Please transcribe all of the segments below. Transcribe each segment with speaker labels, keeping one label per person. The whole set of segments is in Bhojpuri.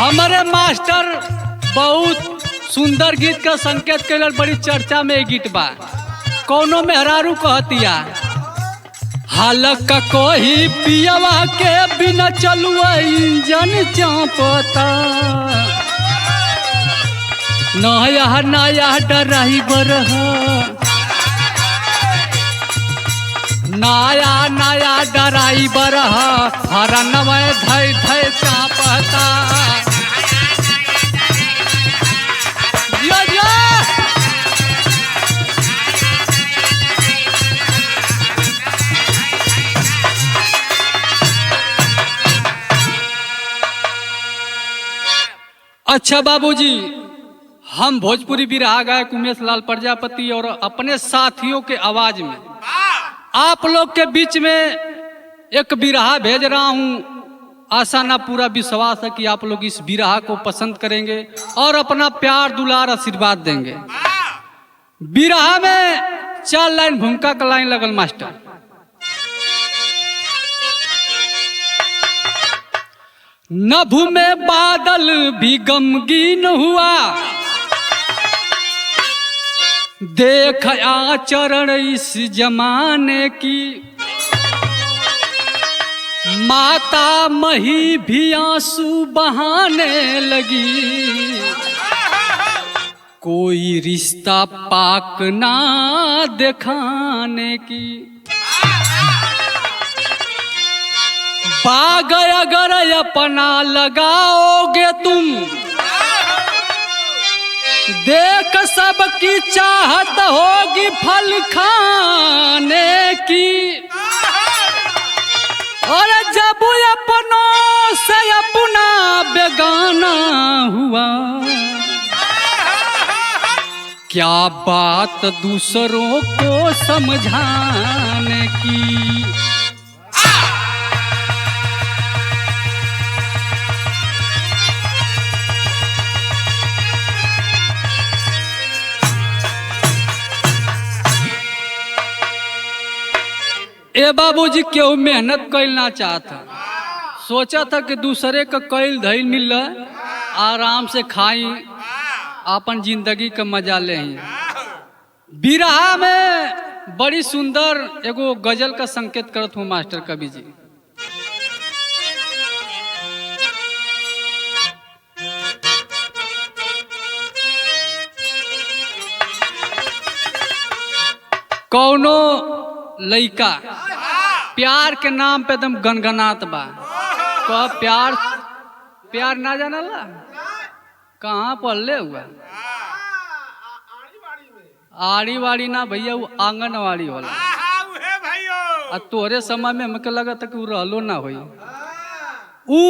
Speaker 1: हमारे मास्टर बहुत सुंदर गीत का संकेत के लिए बड़ी चर्चा में गीत बा। कौनो मेहरारू कहतिया हालक कोही पियवा के बिना चलुआ इंजन चापता, नया नया ड्राइवर नया नया ड्राइवर हरनवा धै धै चापता। अच्छा बाबूजी, हम भोजपुरी बिरहा गायक उमेश लाल प्रजापति और अपने साथियों के आवाज में आप लोग के बीच में एक बिरहा भेज रहा हूं। आशा ना पूरा विश्वास है कि आप लोग इस बिरहा को पसंद करेंगे और अपना प्यार दुलार आशीर्वाद देंगे। बिरहा में 4 लाइन भूमिका का लाइन लगल मास्टर। नभ में बादल भी गमगीन हुआ, देख आचरण इस जमाने की, माता मही भी आंसू बहाने लगी, कोई रिश्ता पाक ना दिखाने की। बाग अगर अपना लगाओगे तुम, देख सबकी चाहत होगी फल खाने की, और जब अपनों से अपना बेगाना हुआ, क्या बात दूसरों को समझाने की। ए बाबूजी क्यों मेहनत कैल ना चाहता, सोचा था कि दूसरे का कैल धैल मिल आराम से खाई अपन जिंदगी का मजा ले। बिरहा में बड़ी सुंदर एगो गजल का संकेत करत हूँ मास्टर कवि जी। कौनो लइका प्यार के नाम पे एकदम गनगनात बा, कह प्यार प्यार ना जानला, कहाँ पढ़ले हुआ? आड़ी वाड़ी ना भैया, वो आंगनवाड़ी होला। आ तोहरे समय में हमके लगा था कि वो रहलो ना होई। ऊ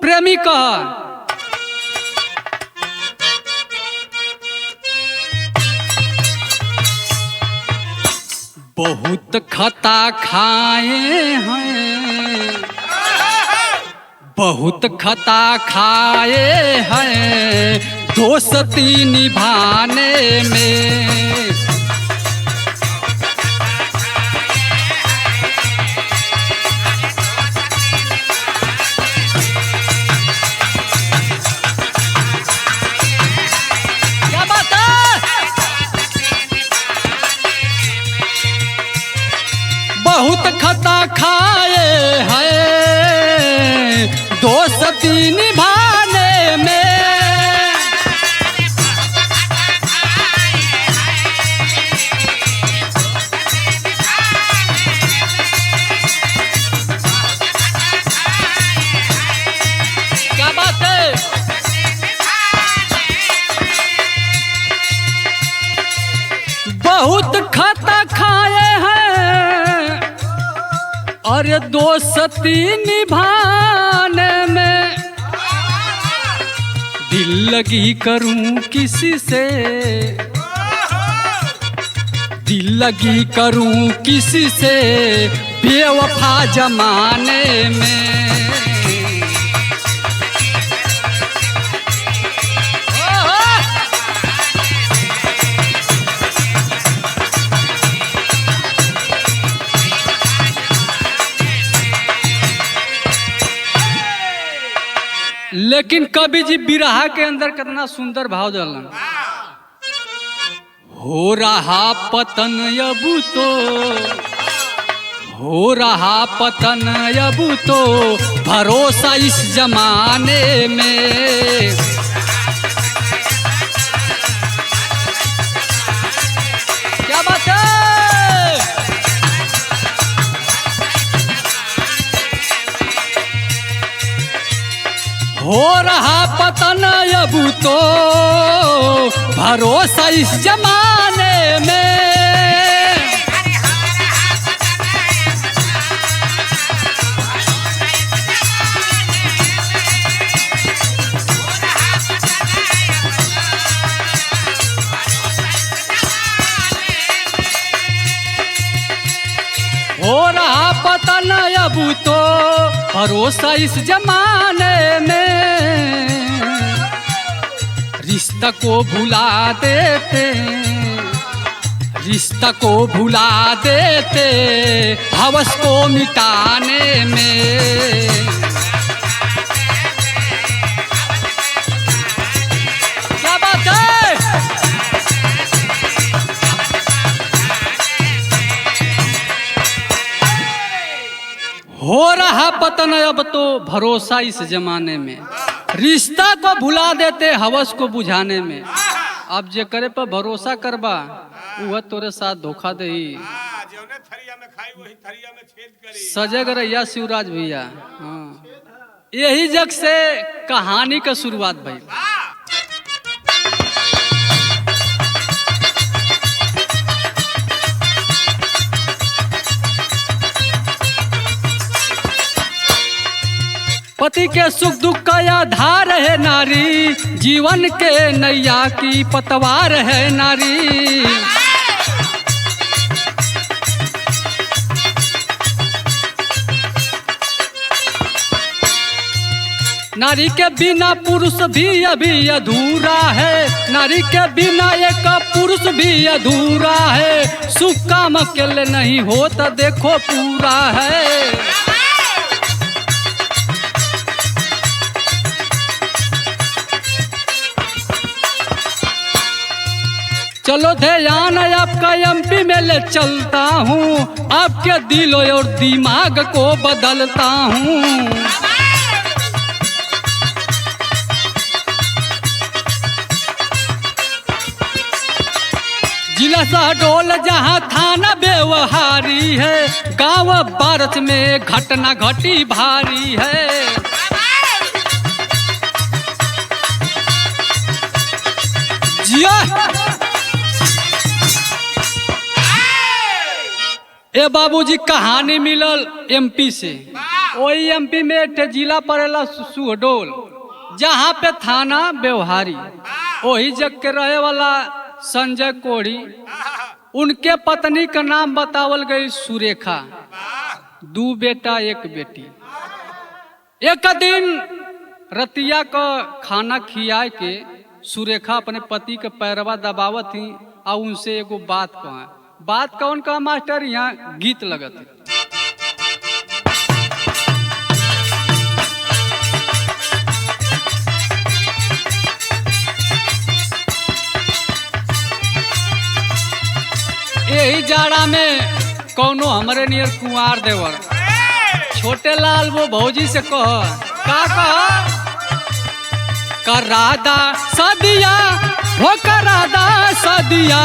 Speaker 1: प्रेमी कह बहुत खता खाए हैं, बहुत खता खाए हैं दोस्ती निभाने में। क्या बात है? बहुत खता खाए हैं दोस्ती निभाने में। क्या बात है? बहुत खता खाए हैं और दोस्ती निभाने में, दिल लगी करूं किसी से, दिल लगी करूं किसी से बेवफा जमाने में। लेकिन कवि जी बिरहा के अंदर कितना सुंदर भाव डालन। हो रहा पतन अबू तो, हो रहा पतन अबू तो, भरोसा इस जमाने में। क्या बात है। हो रहा पतन अबू तो, भरोसा इस जमाने में। हो रहा पतन अबू तो, भरोसा इस जमाने में। रिश्ता को भुला देते, रिश्ता को भुला देते, हवस को मिटाने में। क्या बात है। हो रहा पतन अब तो, भरोसा इस जमाने में। रिश्ता को भुला देते, हवस को बुझाने में। अब जे करे पर भरोसा करबा, वह तोरे साथ धोखा दे। सजग रहिया शिवराज भैया। हाँ, यही जग से कहानी का शुरुआत भाई। पति के सुख दुख का आधार है नारी, जीवन के नैया की पतवार है नारी। नारी के बिना पुरुष भी अभी अधूरा है, नारी के बिना एक पुरुष भी अधूरा है। सुख काम अकेले नहीं होता देखो पूरा है। चलो ध्यान आपका एमपी में ले चलता हूँ, आपके दिल और दिमाग को बदलता हूँ। जिला शहडोल जहाँ थाना व्यवहारी है, गांव बारस में घटना घटी भारी है। जिया ए बाबूजी कहानी मिलल एमपी से। वही एमपी में एक जिला पड़ेला शहडोल, जहाँ पे थाना व्यवहारी। वही जग के रहे वाला संजय कोड़ी, उनके पत्नी का नाम बतावल गई सुरेखा। 2 बेटा 1 बेटी। एक दिन रतिया का खाना खिया के सुरेखा अपने पति के पैरवा दबावत थी, और उनसे एगो बात कहा। बात कौन का मास्टर, यहाँ गीत लगत है। यही जाड़ा में कौनो हमारे नियर कुंवार देवर छोटे लाल वो भौजी से कह, का कह, करादा सदिया हो करादा सदिया।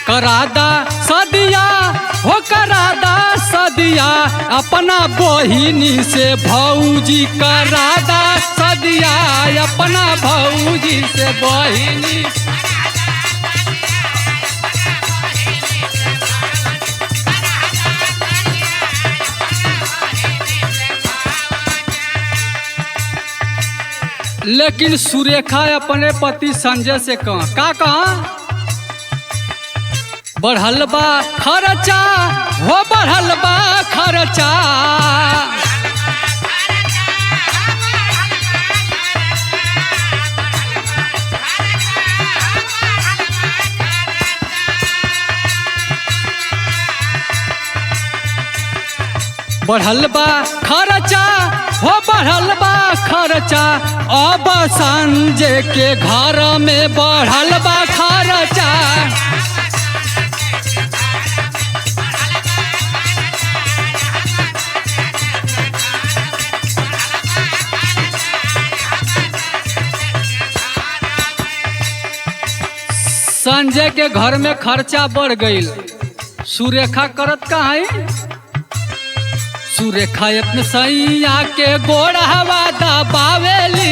Speaker 1: करादा सदिया हो करादा सदिया, अपना बहिनी से भौजी करादा सदिया, अपना भौजी से बहिनी। लेकिन सुरेखा अपने पति संजय से कहा, का बढ़ल बा खर्चा हो, बढ़ल बा खर्चा। बढ़ल बा खर्चा हो बढ़ल बा खर्चा अब संजय के घर में बढ़ल बा खर्चा। संजय के घर में खर्चा बढ़ गई। सुरेखा करत का है? सुरेखा अपने सैया के गोड़वा दबावेली।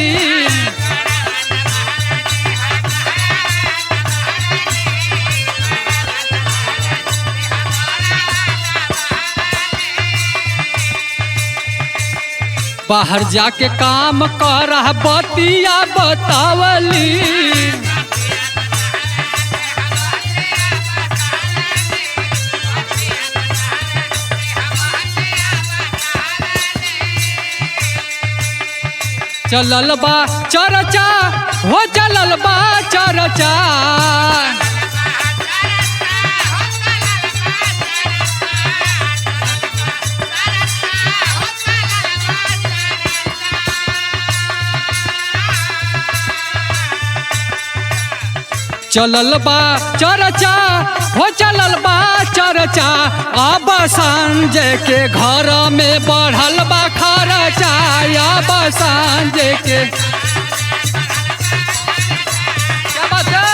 Speaker 1: बाहर जाके काम कर बतिया बतावली। चलल बा चर्चा हो चलल बा चर्चा। चलल बा चर्चा हो चलल बा चर्चा अब संजय के घर में बढ़ल बा खर्चा। अब संजय के क्या बात है?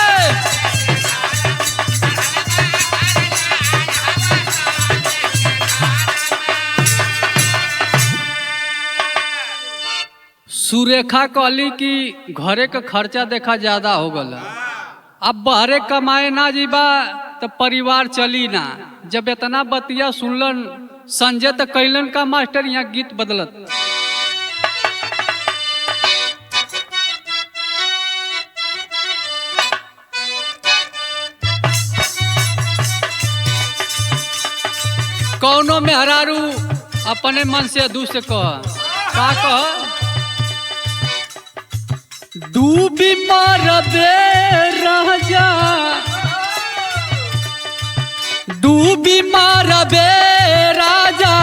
Speaker 1: सुरेखा कहली कि घरे का खर्चा देखा ज्यादा हो गला, अब बाहरे कमाए ना जीबा तो परिवार चली ना। जब इतना बतिया सुनलन संजय तो कैलन का मास्टर यहाँ गीत बदलत। कौनो मेहरारू अपने मन से दूसरे का कह डूबी मारबे राजा डूबी मारबे राजा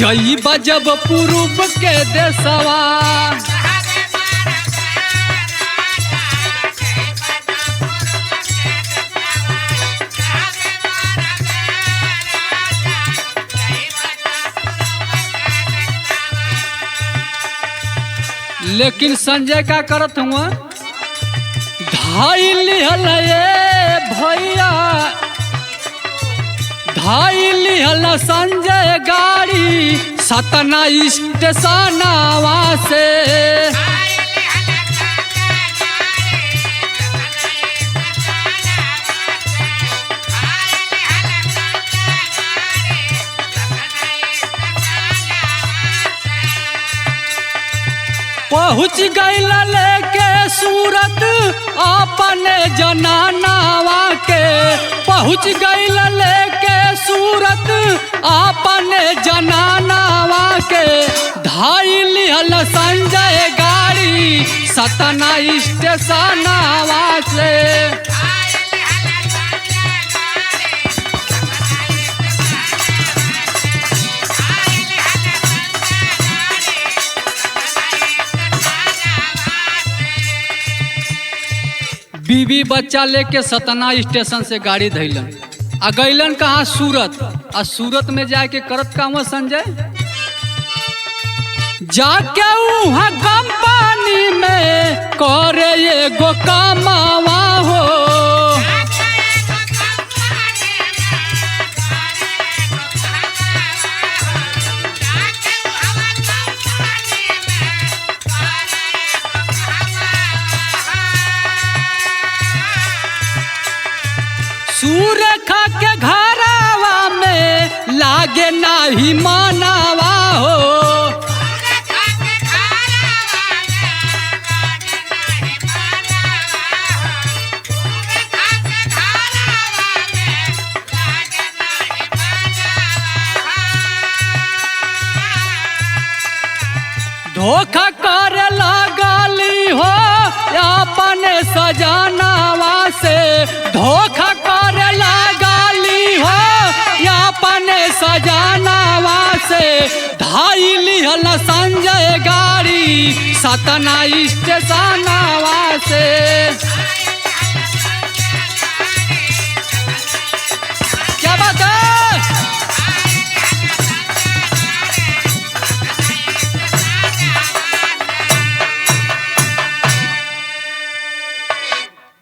Speaker 1: जई बजब पूर्व के देशवा। लेकिन संजय क्या करत हुआ? धाई लिहल भैया धाई लिहल संजय गाड़ी सतना स्टेशनवा से। पहुँच गईल लेके सूरत अपने जनानावा के। पहुँच गईल लेके सूरत अपने जनानावा के। धाई लिहल संजय गाड़ी सतना स्टेशनवा से। बीवी बच्चा लेके सतना स्टेशन से गाड़ी धैलन आ गैलन कहाँ? सूरत। आ सूरत में जाके करत का हुआ संजय? जाके वहाँ कंपनी में करे एगो कमावा हो। सुरेखा के घरवा में लागे नाही मनावा हो। धोखा करे लगली हो अपने सजनावा से। धोखा करे लगली हो या अपने सजानावा से धाई लिहल संजय गाड़ी सतना स्टेशनवा से। क्या बात है?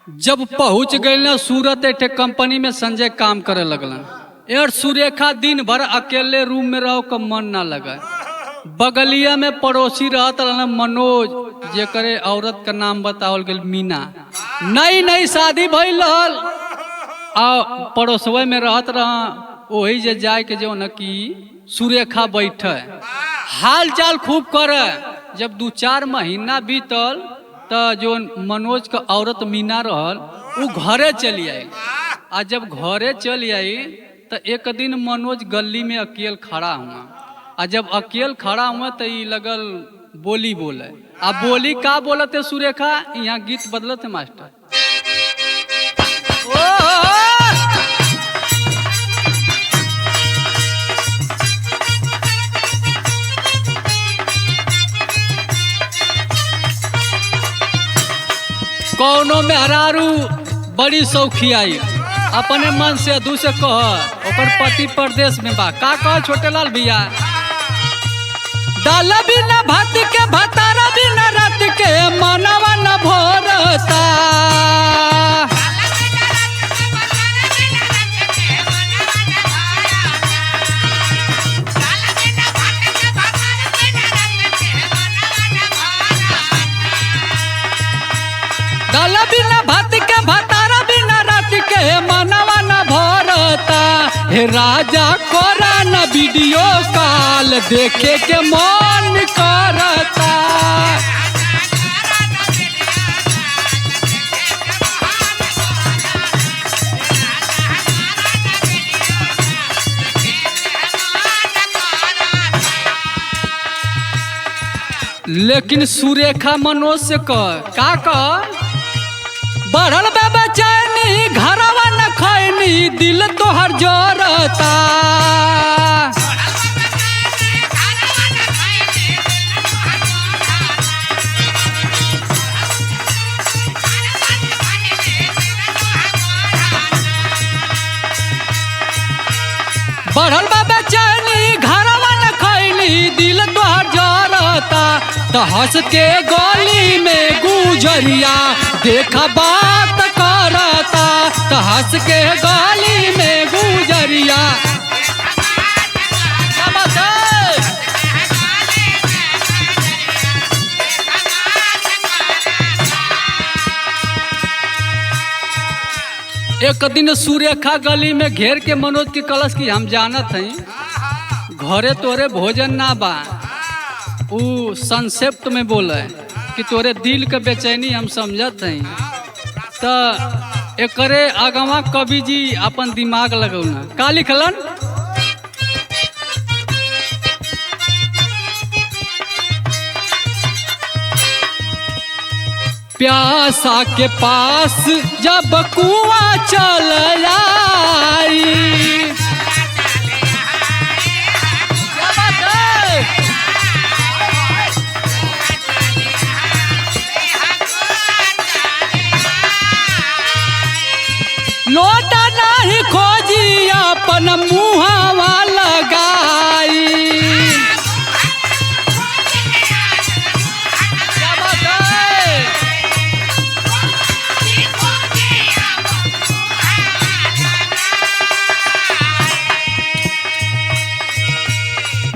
Speaker 1: जब पहुंच गए ना सूरत एक कंपनी में संजय काम करे लगलन। यार सुरेखा दिन भर अकेले रूम में रहो का मन ना लगा। बगलिया में पड़ोसी रहत रहन मनोज, जे करे औरत का नाम बतावल गेल मीना। नई नई शादी भइल रहल आ पड़ोसवे में रहत रहा। वही जे जाए के जो न की सुरेखा बैठे हाल चाल खूब करे। जब 2-4 महीना बीतल तो जो मनोज का औरत मीना रहल वो घरे चली आई। आ जब घरे चली आई तो एक दिन मनोज गली में अकेले खड़ा हुआ। आ जब अकेले खड़ा हुआ तो ये लगल बोली बोले। आ बोली का बोलते सुरेखा? यहाँ गीत बदलते मास्टर। कौनो मेहरारू बड़ी सौखी आई अपने मन से दू से कह ओकर पति परदेश में बा। का कह छोटे लाल भैया? दाल बिना भात के भतारा बिना रात के मनवा न भरता। दाल बिना भात के भतारा बिना रात के मनवा न भरता। हे राजा कोरा न वीडियो कॉल देखे के मन करता। लेकिन सुरेखा मनोज से का कह बढ़ल बेचैनी घरवा न खैनी दिल तोहर जोरता। बढ़ल बेचैनी घरवा न खैनी दिल तोहर जोरता। तो हंस के गली में गुजरिया देखा बात करता। तो हंस के गली में गुजरिया एक दिन सुरेखा गली में घेर के मनोज की कलश की हम जानत हई घरे तोरे भोजन ना बा। उ संक्षिप्त में बोले कि तोरे दिल के बेचैनी हम समझत हई। तो एकरे आगवा कवि जी अपन दिमाग लगौना का लिखलन? प्यासा के पास जब कुआं चल आई। लोटा नहीं खोजी अपन मुहावा लगाई।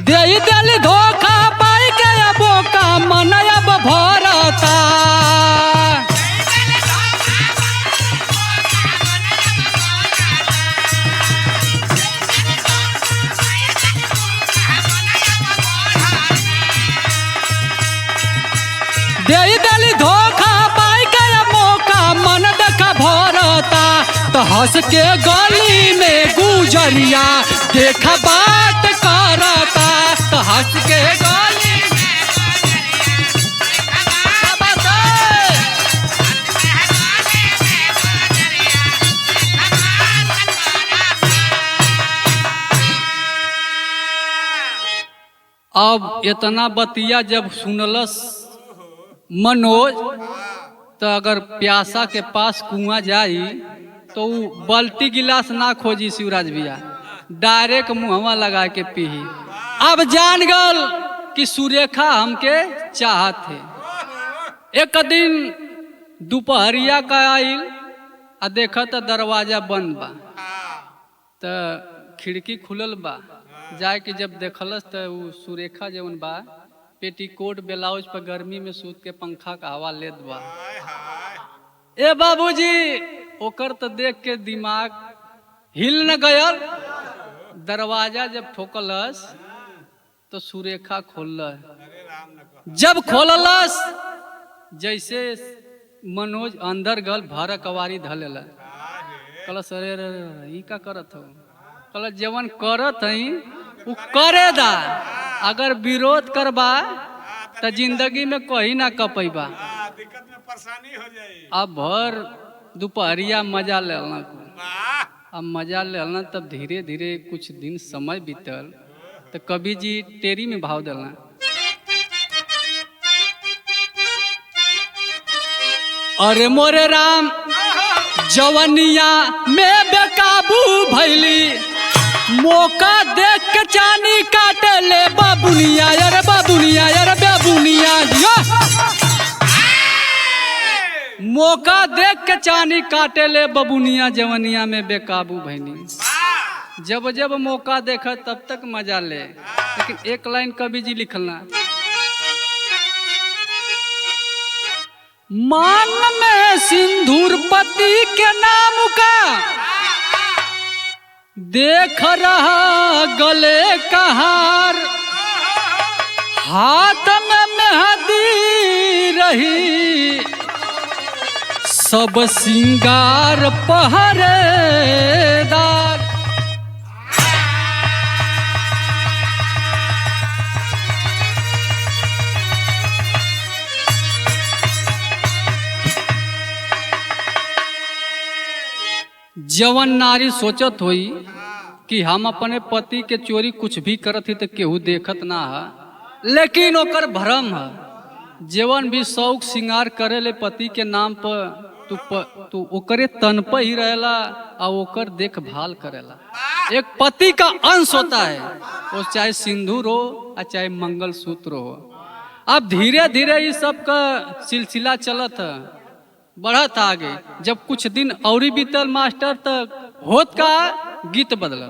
Speaker 1: दे दिल धोखा पाई के बोका मन अब भरता। दे दिल धोखा पाई के मौका मन देखा भरता। तो हंस के गली में गुजरिया देखा बात करता। तो हंस के गली अब इतना बतिया जब सुनलस मनोज, तो अगर प्यासा के पास कुआं जाई तो बाल्टी गिलास ना खोजी शिवराज भैया, डायरेक्ट मुहवा लगा के पीही। अब जान गल कि सुरेखा हमके चाहत है। एक दिन दोपहरिया का आइल आ देखा तो दरवाजा बंद बा, तो खिड़की खुलल बा। जाके जब देखलस तो सुरेखा जवन बा पेटीकोट ब्लाउज पर गर्मी में सूत के पंखा का हवा लेत बा। ए बाबूजी, ओकर तो देख के दिमाग हिल न गयल। दरवाजा जब ठोकलस तो सुरेखा खोलल। जब खोललस जैसे मनोज अंदर गल भर कवारी धलेला। कहलस अरे ई का करत हो? कहलस जवन करत हई उ करे दा, अगर विरोध करबा तो जिंदगी में कहीं ना कपैबा।
Speaker 2: दिक्कत में परेशानी हो जाई।
Speaker 1: अब भर दोपहरिया मजा लेना, अब मजा लेना। तब धीरे धीरे कुछ दिन समय बीतल तो कवि जी टेरी में भाव देना। अरे मोरे राम जवनिया में बेकाबू भैली, मौका देख के चानी काटे ले बाबुनिया, अरे बाबुनिया, अरे बाबुनिया, मौका देख के चानी काटे ले बबुनिया, जवनिया में बेकाबू भैनी। जब जब मौका देखा तब तक मजा ले। लेकिन एक लाइन कवि जी लिखना, मान में सिंदूर पति के नाम का देख रहा गले का हार, हाथ में मेहंदी रही सब सिंगार पहरेदार। जवन नारी सोचत होई कि हम अपने पति के चोरी कुछ भी करत ही तो केहू देखत ना है, लेकिन ओकर भ्रम है। जवन भी शौक श्रृंगार करे ले पति के नाम पर तू ओकरे तन पर ही रहेला और ओकर देखभाल करेला। एक पति का अंश होता है, वो चाहे सिंदूर हो और चाहे मंगलसूत्र हो। अब धीरे धीरे ये सब का सिलसिला चलत है, बढ़त आगे। जब कुछ दिन और बीतल मास्टर तक होत का गीत बदल।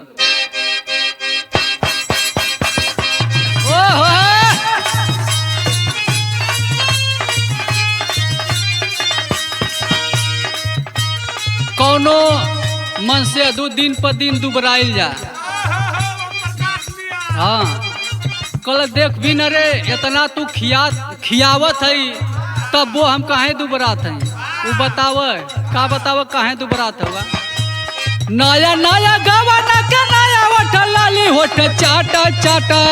Speaker 1: कौनो मन से दो दिन पर दिन दुबराइल जा। हाँ, कल देख भी न रे इतना तू खियावत है, तब वो हम काहे दुबरात है? वो बताव का बताव काहे दुबरात हुआ? नया नया गवाना के नया होठ लाली होठ चाटा चाटा,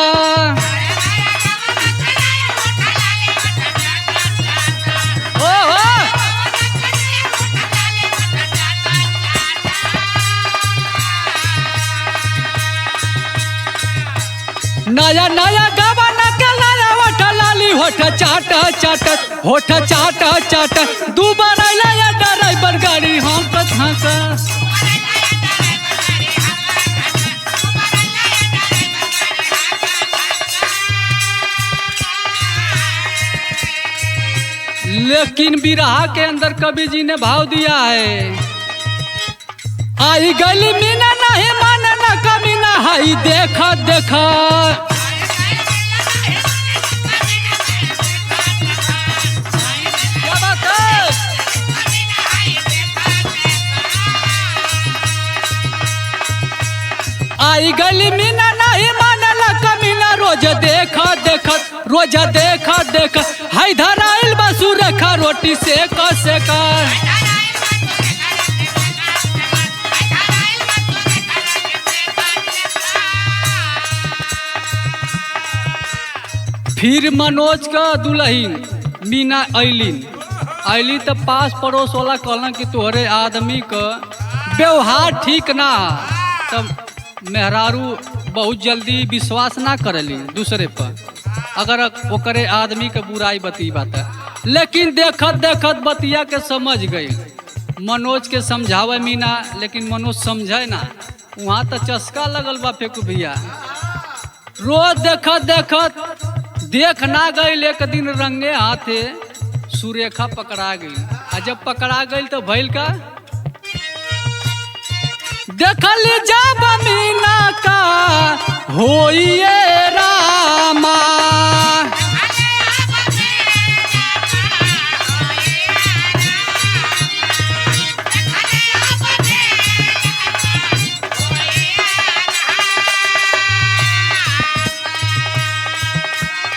Speaker 1: नया नया गवाना के नया होठ लाली होठ चाटा चाटा, होठ चाटा चाटा। दुबारा लाया ड्राइवर गाड़ी हम कथा लेकिन बिरहा के अंदर कवि जी ने भाव दिया है, आई गली मीना नहीं माना ना कमी ना हाई देखा देखा। आई गली मीना नहीं मानला कमीना, रोज देखा देखा, रोज देखा देखा। हाय धराइल बसु रेखा रोटी सेका सेका। फिर मनोज का दुल्हन मीना ऐली तो पास पड़ोस वाला कहलन कि तोहरे आदमी का व्यवहार ठीक ना। तब मेहरारू बहुत जल्दी विश्वास ना करेली दूसरे पर। अगर ओकरे आदमी के बुराई बती बात है। लेकिन देखत देखत बतिया के समझ गई। मनोज के समझावे मीना, लेकिन मनोज समझे ना। वहाँ तो चस्का लगल बा फेकू भैया। रोज देखत देखत देख ना गई। एक दिन रंगे हाथे सुरेखा पकड़ा गई। आ जब पकड़ा गई तो भइल का देखल जब मीना का होइए रामा।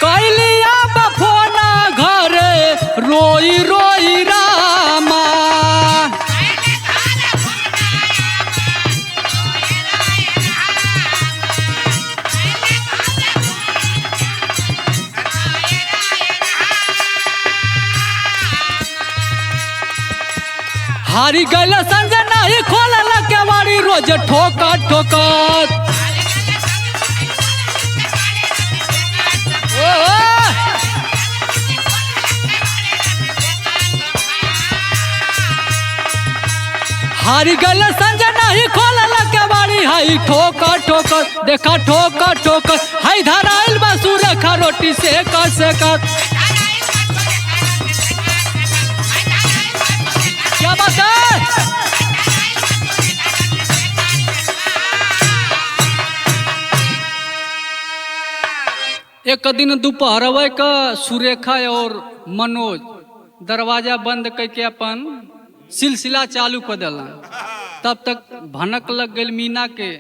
Speaker 1: कैलिया बफोना घरे रोई रोई रामा। हारी गैल संजय नहीं खोलल केवाड़ी रोज ठोकत ठोकत। हारी गैल संजय नहीं खोलल केवाड़ी हाई ठोकर ठोकर। देखा ठोकर ठोकर हाई धराइल बा सुरेखा रोटी से कर। क्या बात है? एक दिन दोपहर का सुरेखा और मनोज दरवाजा बंद करके अपन सिलसिला चालू कर दिला। तब तक भनक लग गई मीना के।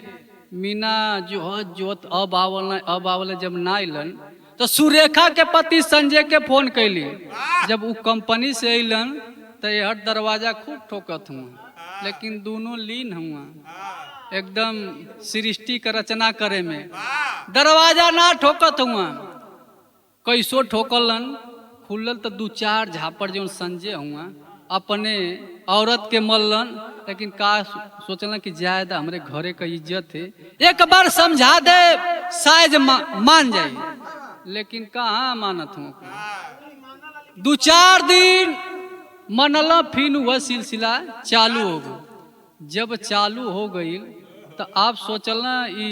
Speaker 1: मीना जोत अब आवल जब ना अलन तो सुरेखा के पति संजय के फोन कैली। जब वो कंपनी से अलन तो हर दरवाजा खूब ठोकत हुआ। लेकिन दोनों लीन हुआ एकदम सृष्टि का रचना करे में। दरवाजा ना ठोकत हुआ। कैसो ठोकलन खुलल तो 2-4 झापड़ जो संजय हुआ अपने औरत के मल्लन। लेकिन का सोचलन कि ज्यादा हमरे घरे का इज्जत है, एक बार समझा दे शायद मान जाए। लेकिन कहाँ मानत हूँ। 2-4 दिन मनला फिर वह सिलसिला चालू हो गई। जब चालू हो गई तो आप सोचलना ई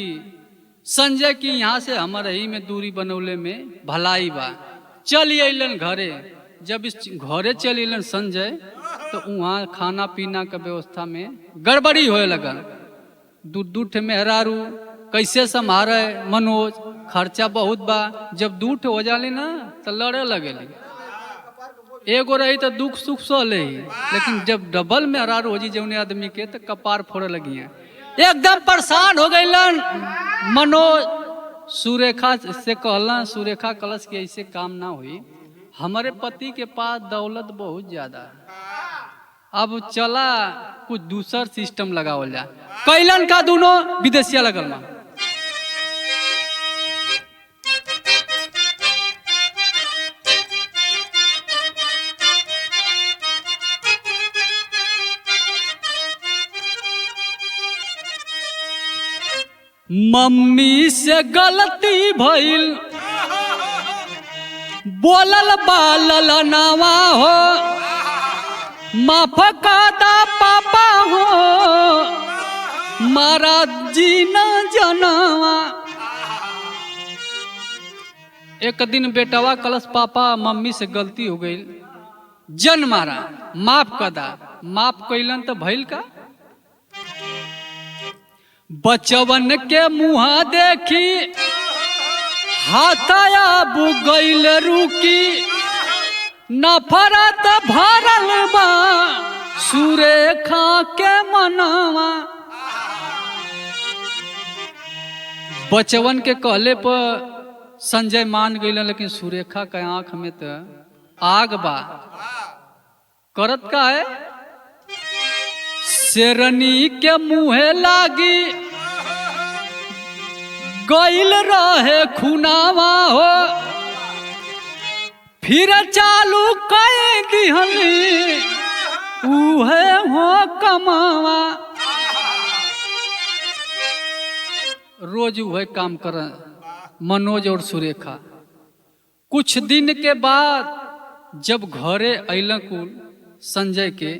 Speaker 1: संजय की यहाँ से हमारे ही में दूरी बनौले में भलाई बा। चल अलन घरे। जब इस घरे चल अलन संजय तो वहाँ खाना पीना का व्यवस्था में गड़बड़ी होए लगल। 2 ठे मेहरारू कैसे संभारे मनोज, खर्चा बहुत बा। जब 2 ठे हो जाले ना तो लड़े लगे। एगो रही तो दुख सुख सह ले। लेकिन जब डबल मेहरारू हो जी जौने आदमी के तो कपार फोड़े लगी हैं। एकदम परेशान हो गईलन मनोज। सुरेखा से कहला, सुरेखा कलश के ऐसे काम ना हुई। हमारे पति के पास दौलत बहुत ज्यादा है। अब चला कुछ दूसर सिस्टम लगावल जा। कैलन का दोनों विदेशिया लगल मा। मम्मी से गलती भइल बोलल बालल नावा हो। माफ कादा पापा हो मारा जीना जनावा। एक दिन बेटवा कलश पापा मम्मी से गलती हो गई, जन मारा, माफ कदा। माफ कैलन तो भइल का बचवन के मुहा देखी हाथाया बुगैल रुकी। नफरत भरल बा सुरेखा के मनवा। बचवन के कहले पर संजय मान गई। लेकिन सुरेखा के आंख में तो आग बा। करत का है शेरनी के मुहे लागी गईल रहे खुनावा हो। फिर चालू कई दिहली उहे हो कमावा। रोज वह काम कर मनोज और सुरेखा। कुछ दिन के बाद जब घरे अल कुल संजय के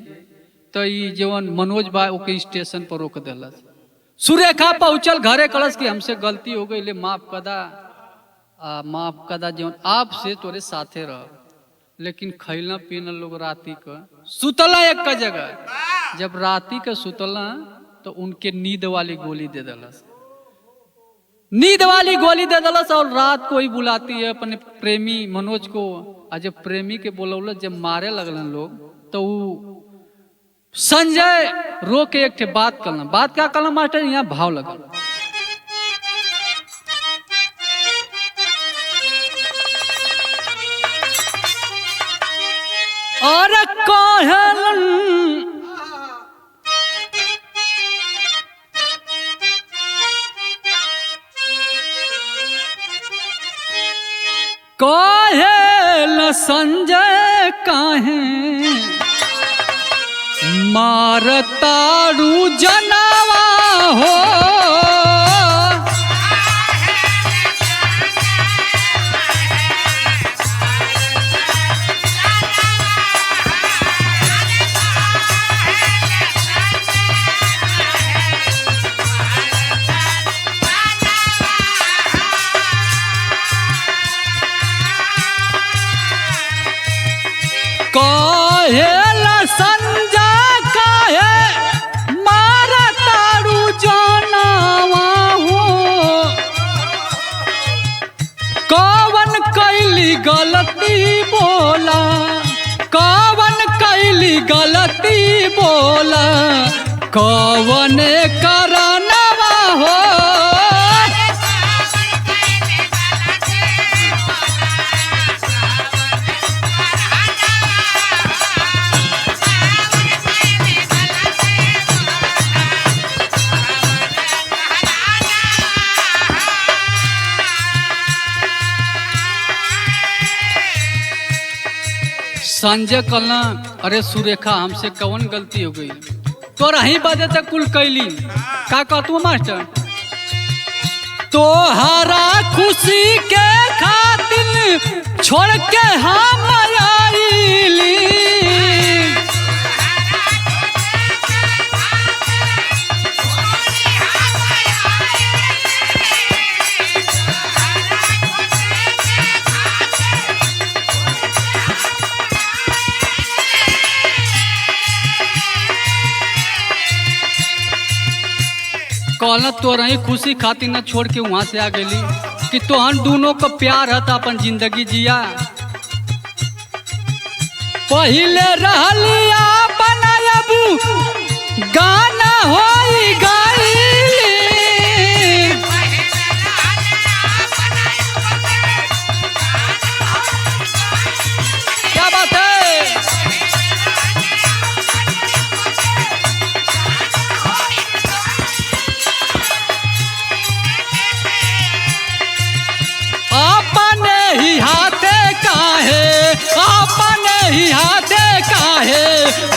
Speaker 1: तो ई जवन मनोज बा ओके स्टेशन पर रोक दिलस। सुरेखा पहुंचल घरे कलस कि हमसे गलती हो गई, ले माफ कदा जवन आप से तोरे साथे रह। लेकिन खैला पीना लोग राती का सुतला एक का जगह, जब राती का सुतला तो उनके नींद वाली गोली दे दिलस, नींद वाली गोली दे दिलस। और रात को ही बुलाती है अपने प्रेमी मनोज को, और जब प्रेमी के बोलौल जब मारे लगलन लोग तो संजय रो के एक बात करना। बात क्या करना मास्टर, यहाँ भाव लगा। और कहलन कहेल संजय काहे मारतारू जनावा हो। कहेला संजय काहे मारतारू जनावा हो। कवन कैली गलती बोला, कवन कैली गलती बोला, कवन करनवा हो। संजय कहला अरे सुरेखा हमसे कौन गलती हो गई, तो रही बजे तक कुल कैली का कहतू मास्टर। तोहरा खुशी के खातिर छोड़ के हम आईली, कहना तो रही खुशी खातिर न छोड़ के वहां से आ गई कि तोहन दोनों को प्यार है तो अपन जिंदगी जिया। पहले रहलिया बनायबू गाना होई गाइली, क्या बात है। अपने ही हाथे काहे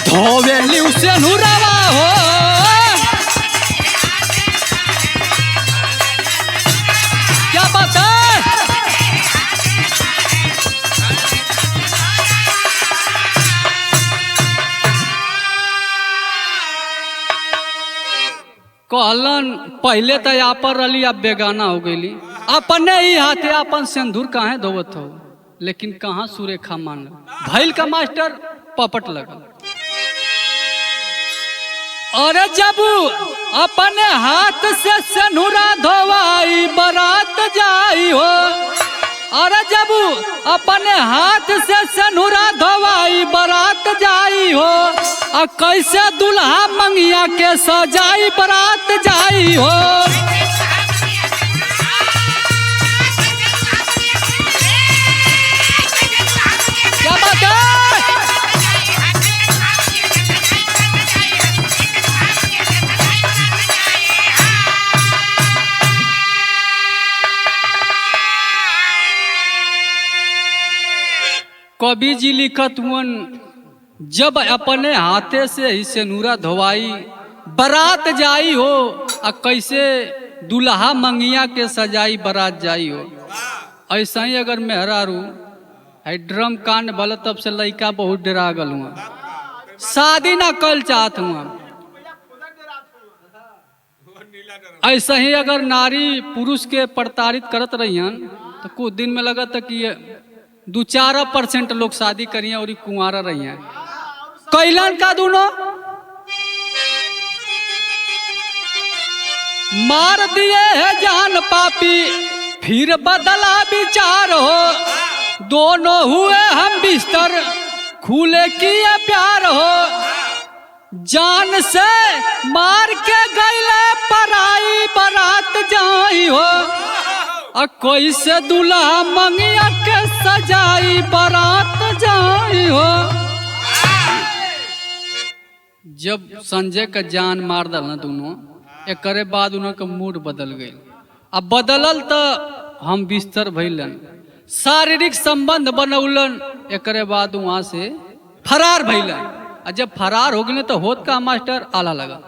Speaker 1: धोवेली उसे नुरावा हो। क्या बात है। कहलन पहले तो यहाँ पर रही अब बेगाना हो गई, अपने ही हाथे अपन सिंदूर काहे धोवत हो। लेकिन कहाँ सुरेखा मान भैल का मास्टर पपट लगा। और जब अपने हाथ से सिंदूरा धोवाई बारात जाई हो, और जब अपने हाथ से सिंदूरा धोवाई बारात जाई हो, और कैसे दुल्हा मंगिया के सजाई बारात जाई हो। क्या बात है। कवि जी लिखत हुअन जब अपने हाथे से ही सिंदूरा धोवाई बारात जाई हो, आ कैसे दुल्हा मंगिया के सजाई बारात जाई हो। ऐसा ही अगर मेहरारू है ड्रम कांड भले तब से लड़का बहुत डरा गल हुआ, शादी ना कल चाहत हुआ। ऐसा ही अगर नारी पुरुष के प्रताड़ित करत रहियन तो कुछ दिन में लगा था कि 2-4% लोग शादी करिए और कुंवारा रहिए। कैलन का दोनों मार दिए है जान पापी, फिर बदला विचार हो, दोनों हुए हम बिस्तर खुले किए प्यार हो, जान से मार के गईले पराई बारात जाई हो, और कोई से दूल्हा मंगिया के सजाई बारात जाई हो। जब संजय का जान मार दल ना दोनों, एक बाद उनका मूड बदल गई। अब बदलल तो हम बिस्तर भइलन, शारीरिक संबंध बनौलन, एक बाद वहां से फरार भइलन। और जब फरार हो गए तो होत का मास्टर आला लगा।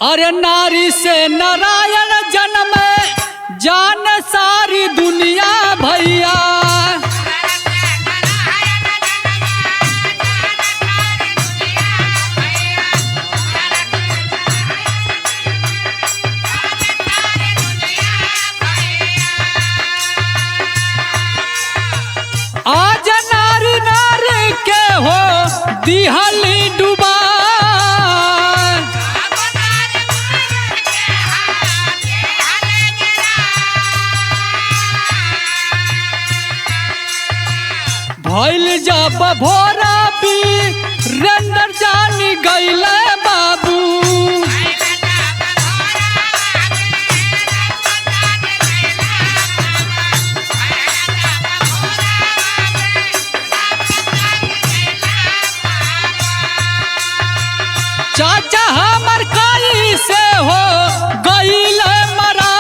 Speaker 1: अरे नारी से नारायण जन्म जान सारी दुनिया भैया, आज नारी नारी के हो दिहली डुबा, भइल जब भोरा भी रेंदर जानी गईले बाबू, चाचा हमर काई से हो गईले मरा,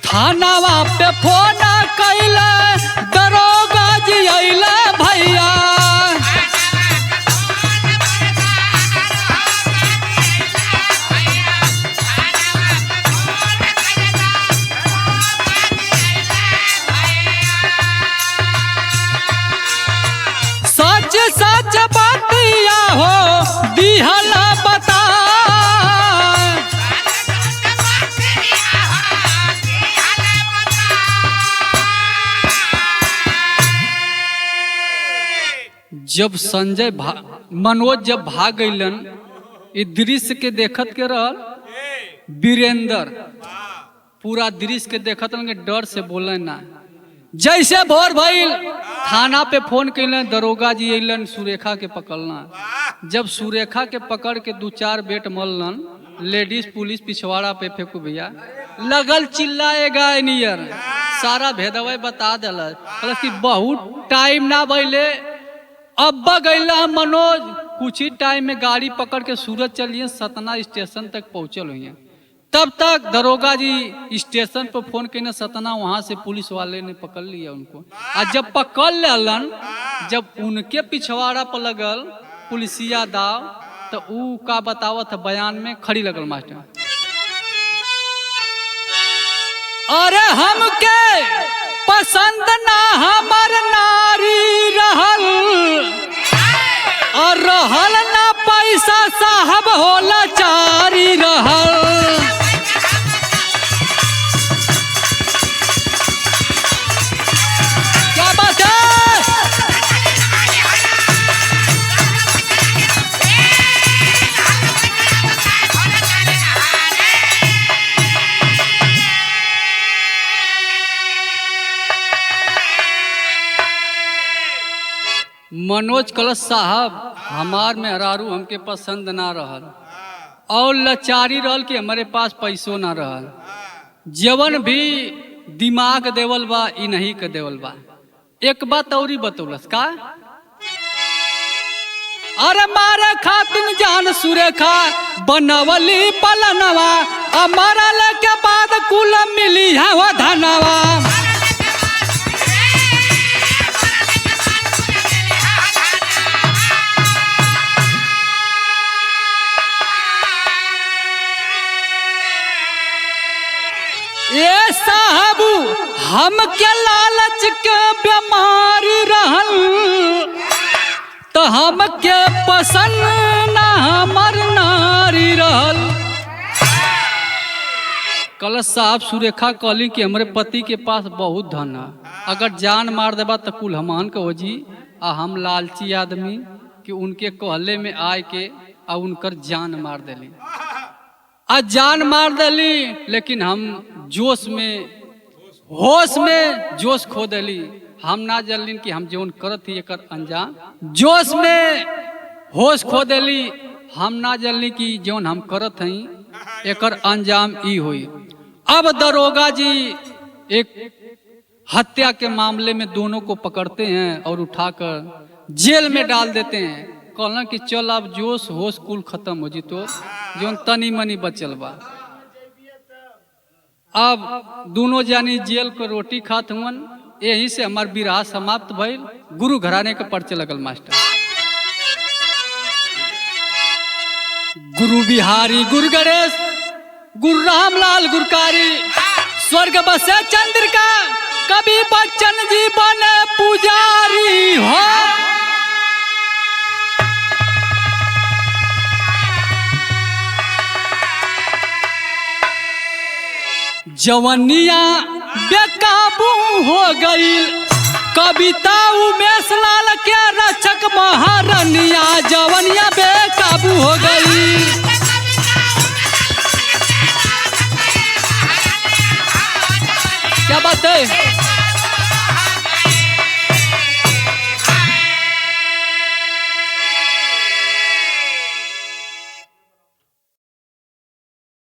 Speaker 1: थानावा पे फोन कैले दरोगा जी अइले भैया, सच सच बातिया हो दिहला बता, जब संजय मनोज जब भाग गईलन, इस दृश्य के देखत के रहल वीरेंद्र, पूरा दृश्य के देखत के डर से बोले ना। जैसे भोर भइल थाना पे फोन कैलन, दरोगा जी अइलन सुरेखा के पकड़ना। जब सुरेखा के पकड़ के 2-4 बेट मललन, लेडीज पुलिस पिछवाड़ा पे फेंकू भैया लगल चिल्लाएगा नियर, सारा भेदवा बता दिल कि बहुत टाइम ना भइले, अब गईला मनोज कुछ ही टाइम में गाड़ी पकड़ के सूरत चलिए सतना स्टेशन तक पहुंचल हुई। तब तक दरोगा जी स्टेशन पर फोन करने सतना, वहां से पुलिस वाले ने पकड़ लिया उनको। और जब पकड़ लेलन, जब उनके पिछवाड़ा पर लगल पुलिसिया दाव, तो ऊ का बतावत बयान में खड़ी लगल मास्टर, अरे हमके पसंद ना हमर नारी रहल, और रहल ना पैसा साहब होला चारी रहल, क्या बात है। मनोज कलश साहब हमार में हरारू हमके पसंद ना रहल, और लाचारी रहल कि हमारे पास पैसों ना रहल, जवन भी दिमाग देवल बा इ नहीं के देवल बा। एक बात औरी बतौलस का, अरे मारे खातिन जान सुरेखा बनवली पलनवा, मरल के बाद कुल मिली है वो धनवा। ये साहबू हम के लालच के बीमारी रहल, तो हम के पसंद ना हमर नारी रहल। कल साहब सुरेखा कहली कि हमरे पति के पास बहुत धन है, अगर जान मार देबा तो कुल हमान के हो जी। आ हम लालची आदमी कि उनके कहले में आए के आ उनकर जान मार देली। आ जान मार देली, लेकिन हम जोश में होश में जोश खो देली। हम ना जानली कि हम जौन करत ही एकर अंजाम, जोश में होश खो देली। हम ना जानली कि जौन हम करत हई एकर अंजाम ई हुई। अब दरोगा जी एक हत्या के मामले में दोनों को पकड़ते हैं और उठाकर जेल में डाल देते हैं। कहना कि चल अब जोश होश कुल खत्म हो जी, तो जौन तनी मनी बचल बा। अब दोनों जानी जेल को रोटी खात हुन। यही से हमार विराह समाप्त भइल। गुरु घराने के पर्चे लगल मास्टर। गुरु बिहारी, गुरु गणेश, गुरु रामलाल गुरकारी, स्वर्ग बसे चंद्रिका, कभी बच्चन जी बने पुजारी हो। जवनिया बेकाबू हो गई, कविता उमेश लाल के रचक महारनिया। जवनिया बेकाबू हो गई। क्या बात है?